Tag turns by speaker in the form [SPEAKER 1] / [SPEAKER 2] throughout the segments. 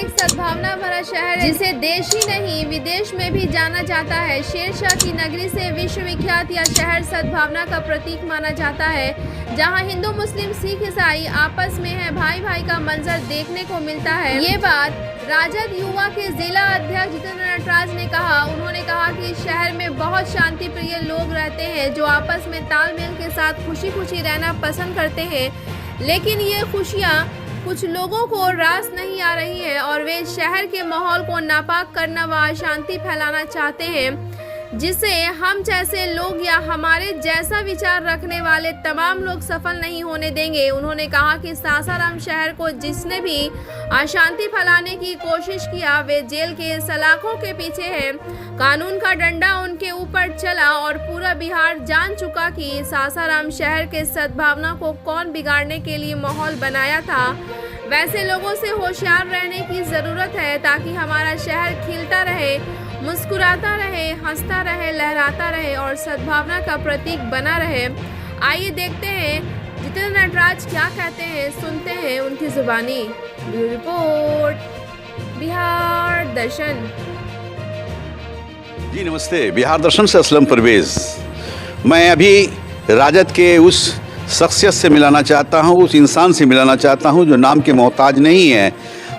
[SPEAKER 1] एक सद्भावना भरा शहर है जिसे देश ही नहीं विदेश में भी जाना जाता है। शेरशाह की नगरी से विश्वविख्यात यह शहर सद्भावना का प्रतीक माना जाता है, जहां हिंदू मुस्लिम सिख ईसाई आपस में है भाई भाई का मंजर देखने को मिलता है। ये बात राजद युवा के जिला अध्यक्ष जितेंद्र नटराज ने कहा। उन्होंने कहा कि इस शहर में बहुत शांति प्रिय लोग रहते हैं जो आपस में तालमेल के साथ खुशी खुशी रहना पसंद करते हैं, लेकिन ये खुशियाँ कुछ लोगों को रास नहीं आ रही है और वे शहर के माहौल को नापाक करना व अशांति फैलाना चाहते हैं, जिससे हम जैसे लोग या हमारे जैसा विचार रखने वाले तमाम लोग सफल नहीं होने देंगे। उन्होंने कहा कि सासाराम शहर को जिसने भी अशांति फैलाने की कोशिश किया वे जेल के सलाखों के पीछे है। कानून का डंडा उनके ऊपर चला और पूरा बिहार जान चुका कि सासाराम शहर के सद्भावना को कौन बिगाड़ने के लिए माहौल बनाया था। वैसे लोगों से होशियार रहने की जरूरत है ताकि हमारा शहर खिलता रहे, मुस्कुराता रहे, हंसता रहे, लहराता रहे और सद्भावना का प्रतीक बना रहे। आइए देखते हैं जितेंद्र नटराज क्या कहते हैं, सुनते हैं उनकी जुबानी। ब्यूरो रिपोर्ट, बिहार दर्शन।
[SPEAKER 2] जी नमस्ते, बिहार दर्शन से असलम परवेज़। मैं अभी राजद के उस शख्सियत से मिलाना चाहता हूँ, उस इंसान से मिलाना चाहता हूँ जो नाम के मोहताज नहीं है।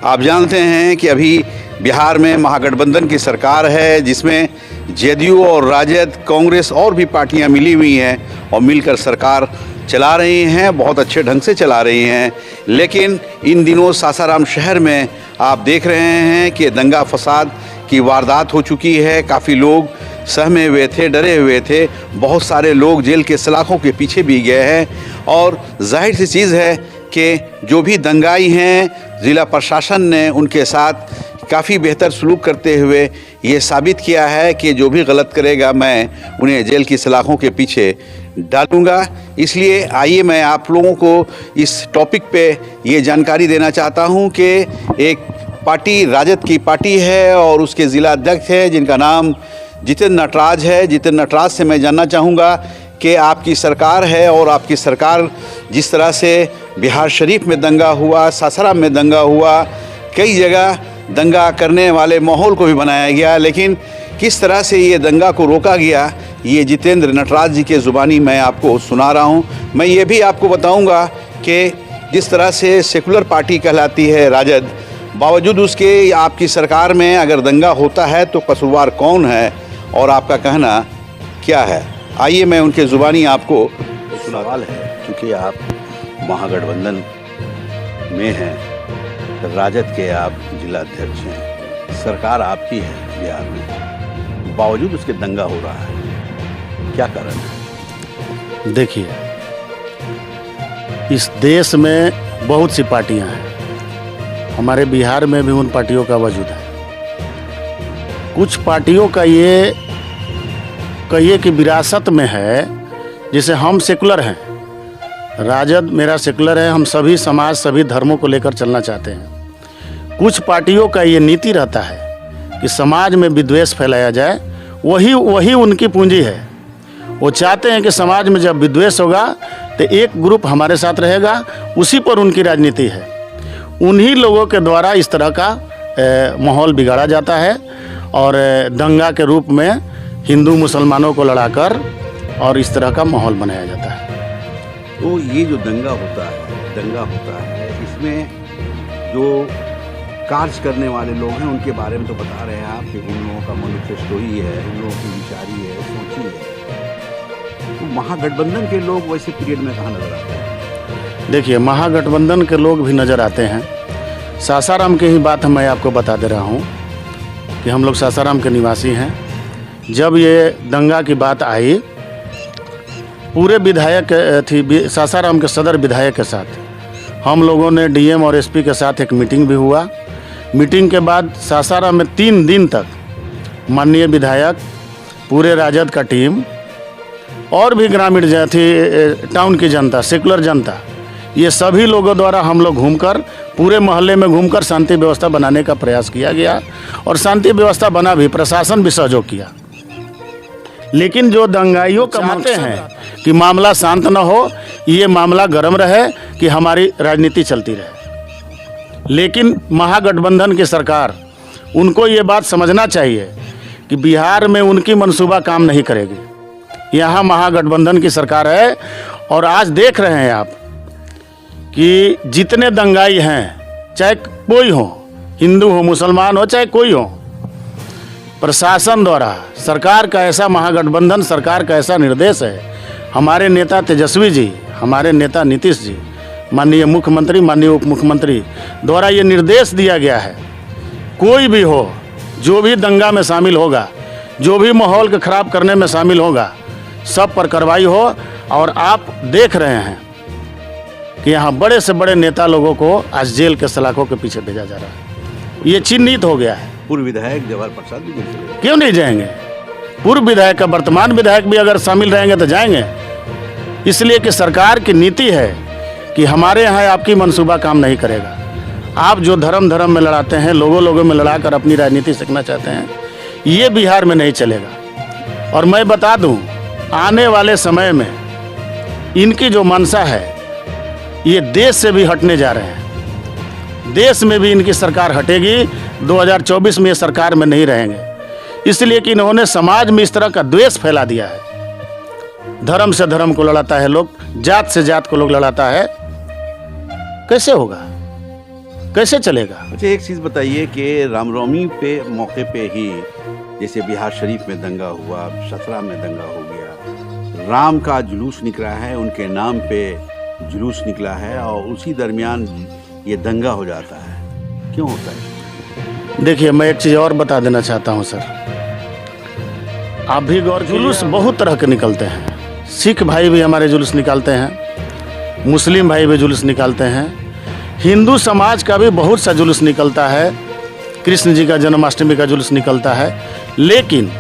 [SPEAKER 2] आप जानते हैं कि अभी बिहार में महागठबंधन की सरकार है जिसमें जेडीयू और राजद, कांग्रेस और भी पार्टियां मिली हुई हैं और मिलकर सरकार चला रही हैं, बहुत अच्छे ढंग से चला रही हैं। लेकिन इन दिनों सासाराम शहर में आप देख रहे हैं कि दंगा फसाद की वारदात हो चुकी है। काफ़ी लोग सहमे हुए थे, डरे हुए थे, बहुत सारे लोग जेल के सलाखों के पीछे भी गए हैं और जाहिर सी चीज़ है कि जो भी दंगाई हैं ज़िला प्रशासन ने उनके साथ काफ़ी बेहतर सलूक करते हुए ये साबित किया है कि जो भी गलत करेगा मैं उन्हें जेल की सलाखों के पीछे डालूंगा। इसलिए आइए मैं आप लोगों को इस टॉपिक पे ये जानकारी देना चाहता हूँ कि एक पार्टी राजद की पार्टी है और उसके ज़िला अध्यक्ष है जिनका नाम जितेंद्र नटराज है। जितेंद्र नटराज से मैं जानना चाहूँगा कि आपकी सरकार है और आपकी सरकार जिस तरह से बिहार शरीफ में दंगा हुआ, सासाराम में दंगा हुआ, कई जगह दंगा करने वाले माहौल को भी बनाया गया, लेकिन किस तरह से ये दंगा को रोका गया ये जितेंद्र नटराज जी के ज़ुबानी मैं आपको सुना रहा हूँ। मैं ये भी आपको बताऊँगा कि जिस तरह से सेकुलर पार्टी कहलाती है राजद, बावजूद उसके आपकी सरकार में अगर दंगा होता है तो कसूरवार कौन है और आपका कहना क्या है। आइए मैं उनके ज़ुबानी आपको सवाल है, क्योंकि आप महागठबंधन में हैं, राजद के आप जिला अध्यक्ष हैं, सरकार आपकी है बिहार में, बावजूद उसके दंगा हो रहा है, क्या कारण है?
[SPEAKER 3] देखिए, इस देश में बहुत सी पार्टियां हैं, हमारे बिहार में भी उन पार्टियों का वजूद है। कुछ पार्टियों का ये कहिए कि विरासत में है, जैसे हम सेकुलर हैं, राजद मेरा सेकुलर है, हम सभी समाज सभी धर्मों को लेकर चलना चाहते हैं। कुछ पार्टियों का ये नीति रहता है कि समाज में विद्वेष फैलाया जाए, वही उनकी पूंजी है। वो चाहते हैं कि समाज में जब विद्वेष होगा तो एक ग्रुप हमारे साथ रहेगा, उसी पर उनकी राजनीति है। उन्हीं लोगों के द्वारा इस तरह का माहौल बिगाड़ा जाता है और दंगा के रूप में हिंदू मुसलमानों को लड़ाकर और इस तरह का माहौल बनाया जाता है।
[SPEAKER 2] तो ये जो दंगा होता है इसमें जो कार्य करने वाले लोग हैं उनके बारे में तो बता रहे हैं आप कि उन लोगों का मैनिफेस्टो ही है, उन लोगों की विचारी है, सोची है। तो महागठबंधन के लोग वैसे पीरियड में कहाँ नजर आते हैं?
[SPEAKER 3] देखिए, महागठबंधन के लोग भी नज़र आते हैं। सासाराम की ही बात मैं आपको बता दे रहा हूँ कि हम लोग सासाराम के निवासी हैं। जब ये दंगा की बात आई, पूरे विधायक थी सासाराम के सदर विधायक के साथ हम लोगों ने डीएम और एसपी के साथ एक मीटिंग भी हुआ। मीटिंग के बाद सासाराम में 3 दिन तक माननीय विधायक, पूरे राजद का टीम और भी ग्रामीण थी, टाउन की जनता, सेकुलर जनता, ये सभी लोगों द्वारा हम लोग घूमकर पूरे मोहल्ले में घूमकर शांति व्यवस्था बनाने का प्रयास किया गया और शांति व्यवस्था बना भी, प्रशासन भी सहयोग किया। लेकिन जो दंगाइयों का चाहते हैं कि मामला शांत न हो, ये मामला गर्म रहे, कि हमारी राजनीति चलती रहे। लेकिन महागठबंधन की सरकार, उनको ये बात समझना चाहिए कि बिहार में उनकी मंसूबा काम नहीं करेगी। यहाँ महागठबंधन की सरकार है और आज देख रहे हैं आप कि जितने दंगाई हैं, चाहे कोई हो, हिंदू हो, मुसलमान हो, चाहे कोई हो, प्रशासन द्वारा सरकार का ऐसा, महागठबंधन सरकार का ऐसा निर्देश है, हमारे नेता तेजस्वी जी, हमारे नेता नीतीश जी, माननीय मुख्यमंत्री, माननीय उप मुख्यमंत्री द्वारा ये निर्देश दिया गया है, कोई भी हो, जो भी दंगा में शामिल होगा, जो भी माहौल को खराब करने में शामिल होगा, सब पर कार्रवाई हो। और आप देख रहे हैं कि यहाँ बड़े से बड़े नेता लोगों को आज जेल के सलाखों के पीछे भेजा जा रहा है। ये चिन्हित हो गया है।
[SPEAKER 2] पूर्व विधायक जवाहर प्रसाद भी जेल चले गए।
[SPEAKER 3] क्यों नहीं जाएंगे? पूर्व विधायक का वर्तमान विधायक भी अगर शामिल रहेंगे तो जाएंगे, इसलिए कि सरकार की नीति है कि हमारे यहाँ आपकी मंसूबा काम नहीं करेगा। आप जो धर्म में लड़ाते हैं, लोगों में लड़ाकर अपनी राजनीति सीखना चाहते हैं, ये बिहार में नहीं चलेगा। और मैं बता दूं, आने वाले समय में इनकी जो मंशा है, ये देश से भी हटने जा रहे हैं। देश में भी इनकी सरकार हटेगी। 2024 में ये सरकार में नहीं रहेंगे, इसलिए कि इन्होंने समाज में इस तरह का द्वेष फैला दिया है। धर्म से धर्म को लड़ाता है लोग, जात से जात को लोग लड़ाता है। कैसे होगा, कैसे चलेगा?
[SPEAKER 2] अच्छा, एक चीज़ बताइए कि रामनवमी पे मौके पे ही जैसे बिहार शरीफ में दंगा हुआ, ससरा में दंगा हो गया, राम का जुलूस निकला है, उनके नाम पे जुलूस निकला है और उसी दरमियान ये दंगा हो जाता है। क्यों होता है?
[SPEAKER 3] देखिए, मैं एक चीज़ और बता देना चाहता हूँ सर, आप भी गौर, जुलूस बहुत तरह के निकलते हैं। सिख भाई भी हमारे जुलूस निकालते हैं, मुस्लिम भाई भी जुलूस निकालते हैं, हिंदू समाज का भी बहुत सा जुलूस निकलता है, कृष्ण जी का जन्माष्टमी का जुलूस निकलता है। लेकिन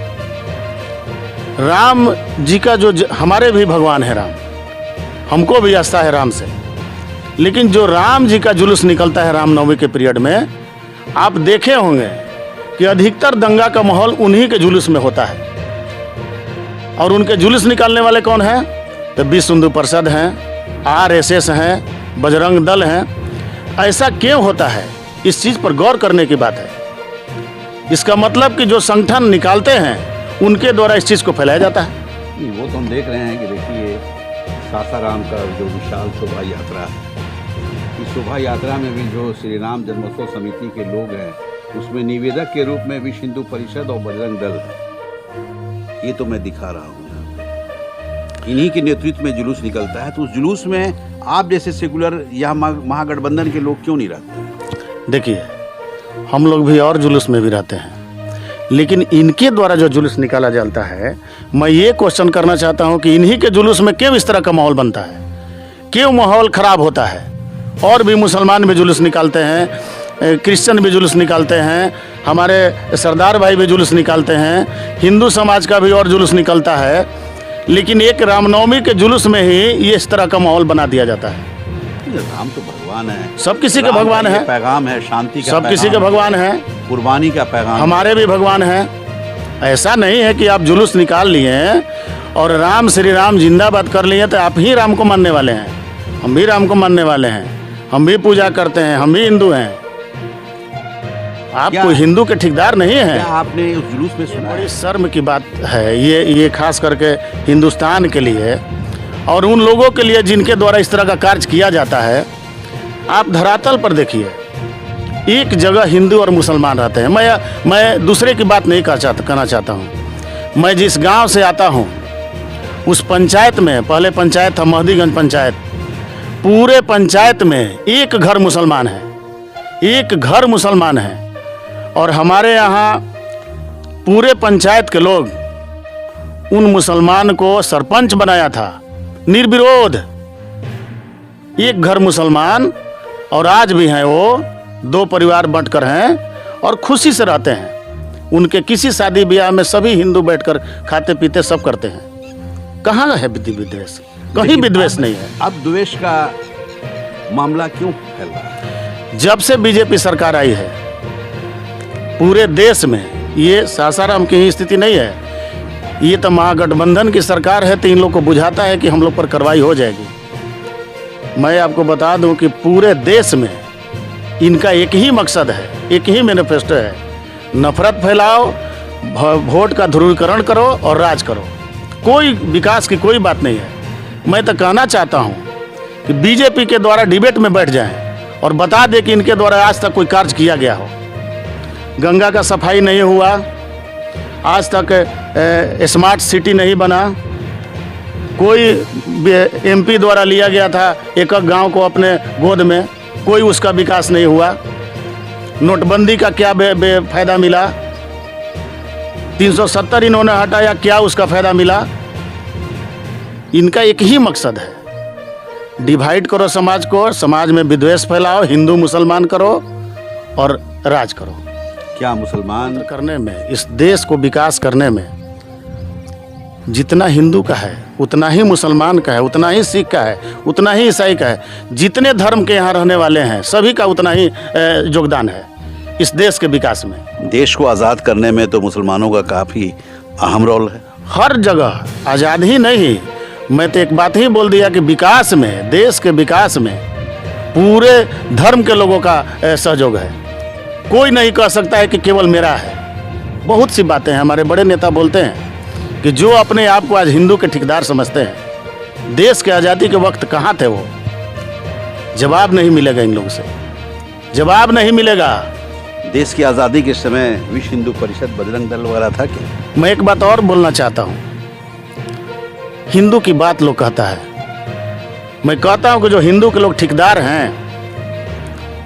[SPEAKER 3] राम जी का जो हमारे भी भगवान है राम, हमको भी आस्था है राम से, लेकिन जो राम जी का जुलूस निकलता है रामनवमी के पीरियड में, आप देखे होंगे कि अधिकतर दंगा का माहौल उन्हीं के जुलूस में होता है। और उनके जुलूस निकालने वाले कौन हैं? तो विश्व हिंदू परिषद हैं, RSS हैं, बजरंग दल हैं। ऐसा क्यों होता है? इस चीज़ पर गौर करने की बात है। इसका मतलब कि जो संगठन निकालते हैं उनके द्वारा इस चीज़ को फैलाया जाता है।
[SPEAKER 2] नहीं, वो तो हम देख रहे हैं कि देखिए सासाराम का जो विशाल शोभा यात्रा है, इस शोभा यात्रा में भी जो श्री राम जन्मोत्सव समिति के लोग हैं, उसमें निवेदक के रूप में विश्व हिंदू परिषद और बजरंग दल है। ये तो मैं दिखा रहा हूँ, इन्हीं के नेतृत्व में जुलूस निकलता है। तो उस जुलूस में आप जैसे सेकुलर या महागठबंधन के लोग क्यों नहीं रहते?
[SPEAKER 3] देखिए, हम लोग भी और जुलूस में भी रहते हैं, लेकिन इनके द्वारा जो जुलूस निकाला जाता है, मैं ये क्वेश्चन करना चाहता हूँ कि इन्हीं के जुलूस में क्यों इस तरह का माहौल बनता है, क्यों माहौल ख़राब होता है? और भी मुसलमान भी जुलूस निकालते हैं, क्रिश्चियन भी जुलूस निकालते हैं, हमारे सरदार भाई भी जुलूस निकालते हैं, हिंदू समाज का भी और जुलूस निकलता है, लेकिन एक रामनवमी के जुलूस में ही ये इस तरह का माहौल बना दिया जाता है।
[SPEAKER 2] राम तो भगवान है,
[SPEAKER 3] सब किसी के भगवान है,
[SPEAKER 2] पैगाम है शांति का,
[SPEAKER 3] सब किसी के भगवान है,
[SPEAKER 2] कुर्बानी का पैगाम,
[SPEAKER 3] हमारे भी भगवान हैं। ऐसा नहीं है कि आप जुलूस निकाल लिए हैं और राम श्री राम जिंदाबाद कर लिए तो आप ही राम को मानने वाले हैं। हम भी राम को मानने वाले हैं, हम भी पूजा करते हैं, हम भी हिंदू हैं। आप कोई हिंदू के ठेकेदार नहीं है।
[SPEAKER 2] आपने उस जुलूस में सुना?
[SPEAKER 3] बड़ी शर्म की बात है ये खास करके हिंदुस्तान के लिए और उन लोगों के लिए जिनके द्वारा इस तरह का कार्य किया जाता है। आप धरातल पर देखिए, एक जगह हिंदू और मुसलमान रहते हैं। मैं दूसरे की बात नहीं कहना चाहता हूँ। मैं जिस गांव से आता हूँ उस पंचायत में, पहले पंचायत था महदीगंज पंचायत, पूरे पंचायत में एक घर मुसलमान है, एक घर मुसलमान है। और हमारे यहाँ पूरे पंचायत के लोग उन मुसलमान को सरपंच बनाया था निर्विरोध। एक घर मुसलमान, और आज भी हैं वो, 2 परिवार बंटकर हैं और खुशी से रहते हैं। उनके किसी शादी ब्याह में सभी हिंदू बैठकर खाते पीते सब करते हैं। कहाँ है विद्वेष? कहीं विद्वेष नहीं है।
[SPEAKER 2] अब द्वेष का मामला क्यों फैल रहा है?
[SPEAKER 3] जब से बीजेपी सरकार आई है पूरे देश में, ये सासाराम की ही स्थिति नहीं है, ये तो महागठबंधन की सरकार है, तो इन लोग को बुझाता है कि हम लोग पर कार्रवाई हो जाएगी। मैं आपको बता दूं कि पूरे देश में इनका एक ही मकसद है, एक ही मैनिफेस्टो है, नफरत फैलाओ, वोट का ध्रुवीकरण करो और राज करो। कोई विकास की कोई बात नहीं है। मैं तो कहना चाहता हूँ कि बीजेपी के द्वारा डिबेट में बैठ जाएं और बता दें कि इनके द्वारा आज तक कोई कार्य किया गया हो। गंगा का सफाई नहीं हुआ, आज तक स्मार्ट सिटी नहीं बना, कोई एमपी द्वारा लिया गया था एक गांव को अपने गोद में, कोई उसका विकास नहीं हुआ। नोटबंदी का क्या फायदा मिला? 370 इन्होंने हटाया, क्या उसका फायदा मिला? इनका एक ही मकसद है, डिवाइड करो समाज को, समाज में विद्वेष फैलाओ, हिंदू मुसलमान करो और राज करो।
[SPEAKER 2] क्या मुसलमान
[SPEAKER 3] करने में, इस देश को विकास करने में जितना हिंदू का है उतना ही मुसलमान का है, उतना ही सिख का है, उतना ही ईसाई का है, जितने धर्म के यहाँ रहने वाले हैं सभी का उतना ही योगदान है इस देश के विकास में।
[SPEAKER 2] देश को आज़ाद करने में तो मुसलमानों का काफ़ी अहम रोल है।
[SPEAKER 3] हर जगह आज़ाद ही नहीं, मैं तो एक बात ही बोल दिया कि विकास में, देश के विकास में पूरे धर्म के लोगों का सहयोग है। कोई नहीं कह सकता है कि केवल मेरा है। बहुत सी बातें हैं, हमारे बड़े नेता बोलते हैं कि जो अपने आप को आज हिंदू के ठेकेदार समझते हैं, देश के आज़ादी के वक्त कहाँ थे वो? जवाब नहीं मिलेगा इन लोगों से, जवाब नहीं मिलेगा।
[SPEAKER 2] देश की आज़ादी के समय विश्व हिंदू परिषद, बजरंग दल वगैरह था क्या?
[SPEAKER 3] मैं एक बात और बोलना चाहता हूँ, हिंदू की बात लोग कहता है, मैं कहता हूँ कि जो हिंदू के लोग ठेकेदार हैं,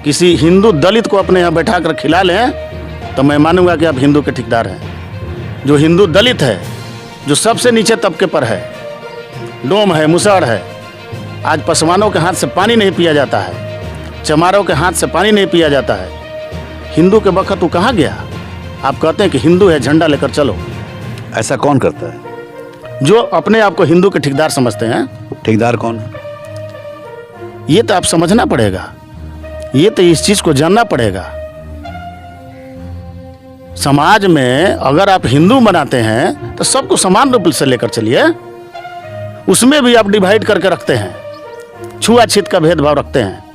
[SPEAKER 3] किसी हिंदू दलित को अपने यहाँ बैठा कर खिला लें तो मैं मानूंगा कि आप हिंदू के ठेकेदार हैं। जो हिंदू दलित है, जो सबसे नीचे तबके पर है, डोम है, मुसहर है, आज पसवानों के हाथ से पानी नहीं पिया जाता है, चमारों के हाथ से पानी नहीं पिया जाता है, हिंदू के वक्त वो कहाँ गया? आप कहते हैं कि हिंदू है, झंडा लेकर चलो।
[SPEAKER 2] ऐसा कौन करता है?
[SPEAKER 3] जो अपने आप को हिंदू के ठेकेदार समझते हैं।
[SPEAKER 2] ठेकेदार कौन है?
[SPEAKER 3] ये तो आप समझना पड़ेगा, ये तो इस चीज को जानना पड़ेगा। समाज में अगर आप हिंदू बनाते हैं तो सबको समान रूप से लेकर चलिए, उसमें भी आप डिवाइड करके रखते हैं, छुआछूत का भेदभाव रखते हैं।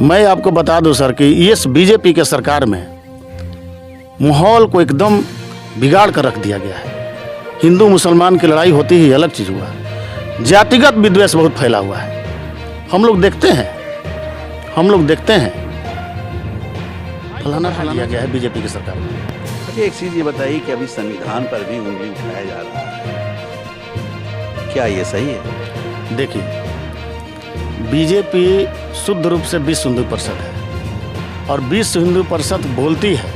[SPEAKER 3] मैं आपको बता दूं सर कि इस बीजेपी के सरकार में माहौल को एकदम बिगाड़ कर रख दिया गया है। हिंदू मुसलमान की लड़ाई होती ही अलग चीज हुआ, जातिगत विद्वेष बहुत फैला हुआ है। हम लोग देखते हैं फलाना लिया गया है बीजेपी की सरकार में।
[SPEAKER 2] अच्छा, एक चीज़ ये बताइए कि अभी संविधान पर भी उंगली उठाया जा रहा है, क्या ये सही है?
[SPEAKER 3] देखिए, बीजेपी शुद्ध रूप से विश्व हिंदू परिषद है और विश्व हिंदू परिषद बोलती है,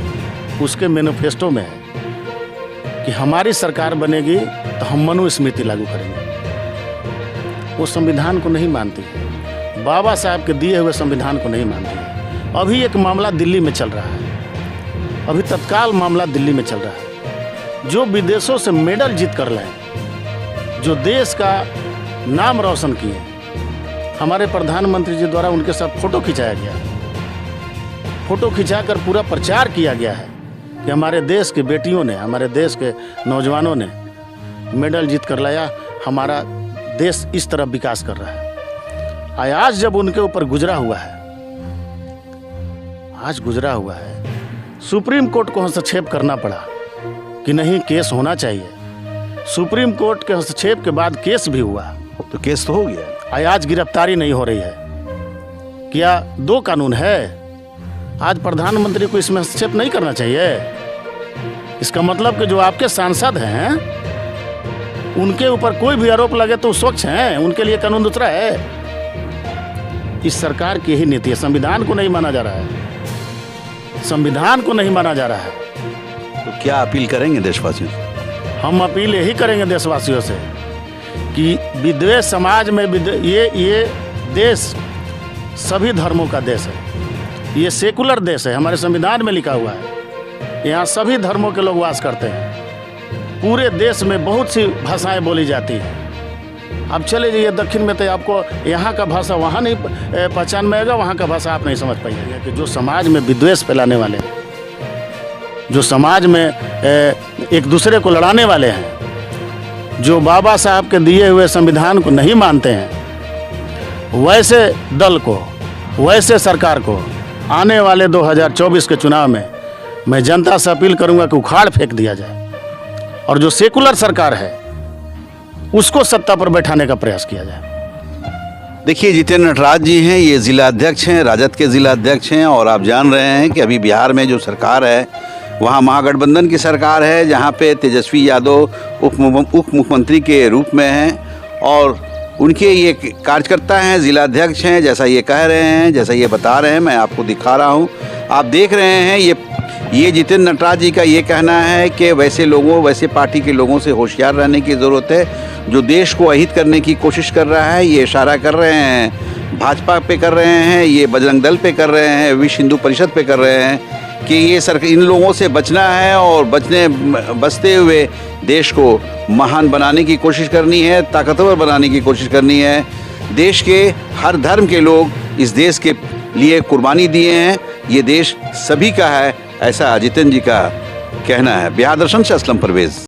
[SPEAKER 3] उसके मैनिफेस्टो में है कि हमारी सरकार बनेगी तो हम मनुस्मृति लागू करेंगे। वो संविधान को नहीं मानती है, बाबा साहब के दिए हुए संविधान को नहीं मानती है। अभी एक मामला दिल्ली में चल रहा है, अभी तत्काल मामला दिल्ली में चल रहा है। जो विदेशों से मेडल जीत कर लाए, जो देश का नाम रोशन किए, हमारे प्रधानमंत्री जी द्वारा उनके साथ फोटो खिंचाया गया, फोटो खिंचाकर पूरा प्रचार किया गया है कि हमारे देश की बेटियों ने, हमारे देश के नौजवानों ने मेडल जीत कर लाया, हमारा देश इस तरह विकास कर रहा है। आज जब उनके ऊपर गुजरा हुआ है, सुप्रीम कोर्ट को हस्तक्षेप करना पड़ा कि नहीं, केस होना चाहिए। सुप्रीम कोर्ट के हस्तक्षेप के बाद केस भी हुआ,
[SPEAKER 2] तो केस तो हो गया।
[SPEAKER 3] आज गिरफ्तारी नहीं हो रही है। क्या दो कानून है? आज प्रधानमंत्री को इसमें हस्तक्षेप नहीं करना चाहिए। इसका मतलब कि जो आपके सांसद हैं उनके ऊपर कोई भी आरोप लगे तो स्वच्छ हैं, उनके लिए कानून दूसरा है। इस सरकार की यही नीति है। संविधान को नहीं माना जा रहा है, संविधान को नहीं माना जा रहा है।
[SPEAKER 2] तो क्या अपील करेंगे देशवासियों से?
[SPEAKER 3] हम अपील यही करेंगे देशवासियों से कि विद्वेष समाज में ये देश सभी धर्मों का देश है, ये सेकुलर देश है, हमारे संविधान में लिखा हुआ है। यहाँ सभी धर्मों के लोग वास करते हैं। पूरे देश में बहुत सी भाषाएं बोली जाती हैं। अब चले जाइए दक्षिण में तो आपको यहाँ का भाषा वहाँ नहीं पहचान में आएगा, वहाँ का भाषा आप नहीं समझ पाइएगा। कि जो समाज में विद्वेष फैलाने वाले हैं, जो समाज में एक दूसरे को लड़ाने वाले हैं, जो बाबा साहब के दिए हुए संविधान को नहीं मानते हैं, वैसे दल को, वैसे सरकार को आने वाले 2024 के चुनाव में मैं जनता से अपील करूंगा कि उखाड़ फेंक दिया जाए और जो सेकुलर सरकार है उसको सत्ता पर बैठाने का प्रयास किया जाए।
[SPEAKER 2] देखिए, जितेंद्र नटराज जी हैं, ये ज़िला अध्यक्ष हैं, राजद के ज़िला अध्यक्ष हैं। और आप जान रहे हैं कि अभी बिहार में जो सरकार है वहाँ महागठबंधन की सरकार है, जहाँ पे तेजस्वी यादव उप मुख्यमंत्री के रूप में हैं और उनके ये कार्यकर्ता हैं, ज़िला अध्यक्ष हैं। जैसा ये कह रहे हैं, जैसा ये बता रहे हैं, मैं आपको दिखा रहा हूँ, आप देख रहे हैं। ये जितेंद्र नटराज जी का ये कहना है कि वैसे पार्टी के लोगों से होशियार रहने की ज़रूरत है जो देश को अहित करने की कोशिश कर रहा है। ये इशारा कर रहे हैं भाजपा पे कर रहे हैं, ये बजरंग दल पे कर रहे हैं, विश्व हिंदू परिषद पे कर रहे हैं कि ये इन लोगों से बचना है और बचते हुए देश को महान बनाने की कोशिश करनी है, ताकतवर बनाने की कोशिश करनी है। देश के हर धर्म के लोग इस देश के लिए कुर्बानी दिए हैं, ये देश सभी का है, ऐसा जितेंद्र जी का कहना है। बिहार दर्शन से असलम परवेज़।